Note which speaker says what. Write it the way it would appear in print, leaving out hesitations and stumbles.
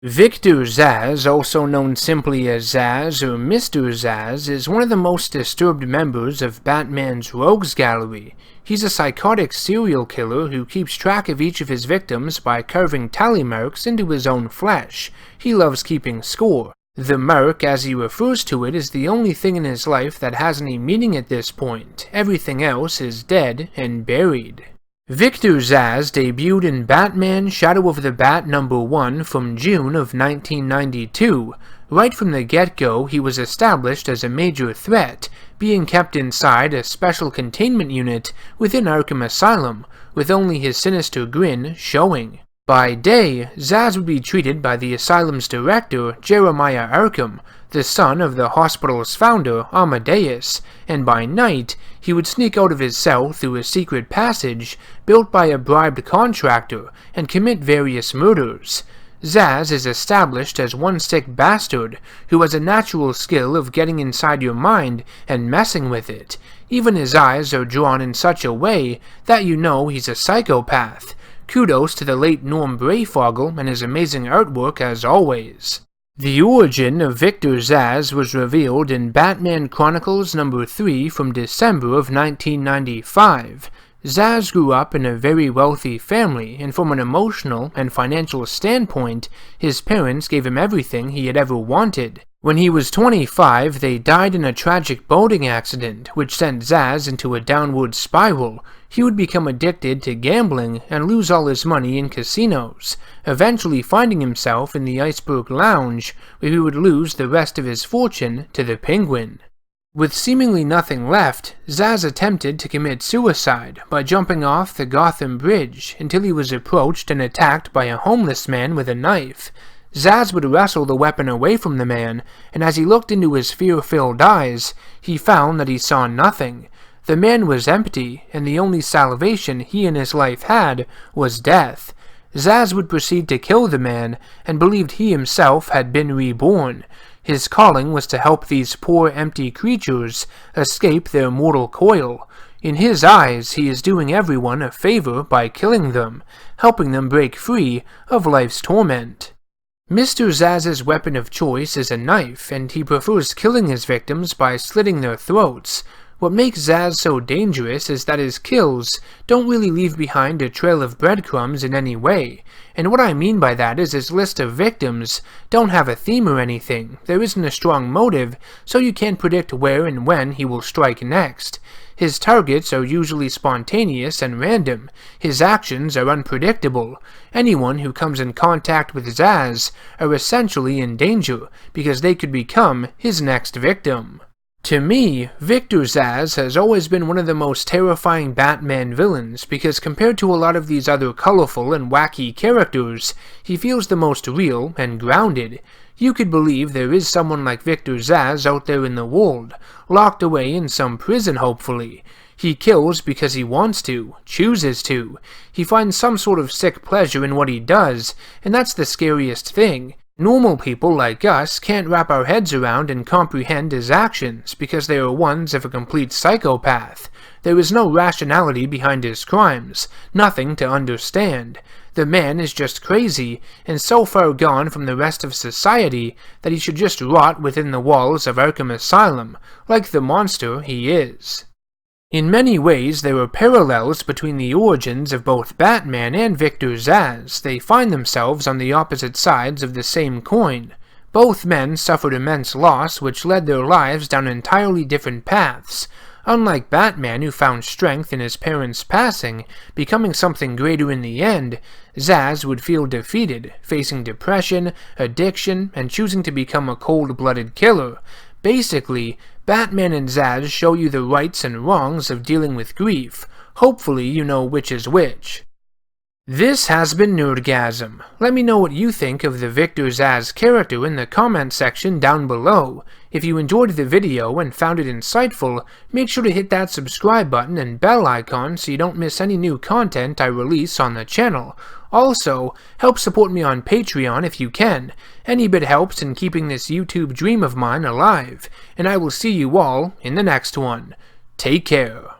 Speaker 1: Victor ZSASZ, also known simply as ZSASZ or Mr. ZSASZ, is one of the most disturbed members of Batman's rogues gallery. He's a psychotic serial killer who keeps track of each of his victims by carving tally marks into his own flesh. He loves keeping score. The mark, as he refers to it, is the only thing in his life that has any meaning at this point. Everything else is dead and buried. Victor ZSASZ debuted in Batman Shadow of the Bat #1 from June of 1992. Right from the get-go, he was established as a major threat, being kept inside a special containment unit within Arkham Asylum, with only his sinister grin showing. By day, ZSASZ would be treated by the asylum's director, Jeremiah Arkham, the son of the hospital's founder, Amadeus, and by night, he would sneak out of his cell through a secret passage built by a bribed contractor and commit various murders. ZSASZ is established as one sick bastard who has a natural skill of getting inside your mind and messing with it. Even his eyes are drawn in such a way that you know he's a psychopath. Kudos to the late Norm Brayfogle and his amazing artwork as always. The origin of Victor ZSASZ was revealed in Batman Chronicles #3 from December of 1995. ZSASZ grew up in a very wealthy family, and from an emotional and financial standpoint, his parents gave him everything he had ever wanted. When he was 25, they died in a tragic boating accident, which sent ZSASZ into a downward spiral. He would become addicted to gambling and lose all his money in casinos, eventually finding himself in the Iceberg Lounge, where he would lose the rest of his fortune to the Penguin. With seemingly nothing left, ZSASZ attempted to commit suicide by jumping off the Gotham Bridge until he was approached and attacked by a homeless man with a knife. ZSASZ would wrestle the weapon away from the man, and as he looked into his fear-filled eyes, he found that he saw nothing. The man was empty, and the only salvation he in his life had was death. ZSASZ would proceed to kill the man, and believed he himself had been reborn. His calling was to help these poor empty creatures escape their mortal coil. In his eyes, he is doing everyone a favor by killing them, helping them break free of life's torment. Mr. ZSASZ's weapon of choice is a knife, and he prefers killing his victims by slitting their throats. What makes ZSASZ so dangerous is that his kills don't really leave behind a trail of breadcrumbs in any way, and what I mean by that is his list of victims don't have a theme or anything. There isn't a strong motive, so you can't predict where and when he will strike next. His targets are usually spontaneous and random. His actions are unpredictable. Anyone who comes in contact with ZSASZ are essentially in danger, because they could become his next victim. To me, Victor ZSASZ has always been one of the most terrifying Batman villains because compared to a lot of these other colorful and wacky characters, he feels the most real and grounded. You could believe there is someone like Victor ZSASZ out there in the world, locked away in some prison hopefully. He kills because he wants to, chooses to. He finds some sort of sick pleasure in what he does, and that's the scariest thing. Normal people like us can't wrap our heads around and comprehend his actions because they are ones of a complete psychopath. There is no rationality behind his crimes, nothing to understand. The man is just crazy and so far gone from the rest of society that he should just rot within the walls of Arkham Asylum, like the monster he is. In many ways, there are parallels between the origins of both Batman and Victor ZSASZ. They find themselves on the opposite sides of the same coin. Both men suffered immense loss, which led their lives down entirely different paths. Unlike Batman, who found strength in his parents' passing, becoming something greater in the end, ZSASZ would feel defeated, facing depression, addiction, and choosing to become a cold-blooded killer. Basically, Batman and ZSASZ show you the rights and wrongs of dealing with grief. Hopefully you know which is which. This has been NerdGasm. Let me know what you think of the Victor ZSASZ character in the comment section down below. If you enjoyed the video and found it insightful, make sure to hit that subscribe button and bell icon so you don't miss any new content I release on the channel. Also, help support me on Patreon if you can. Any bit helps in keeping this YouTube dream of mine alive. And I will see you all in the next one. Take care.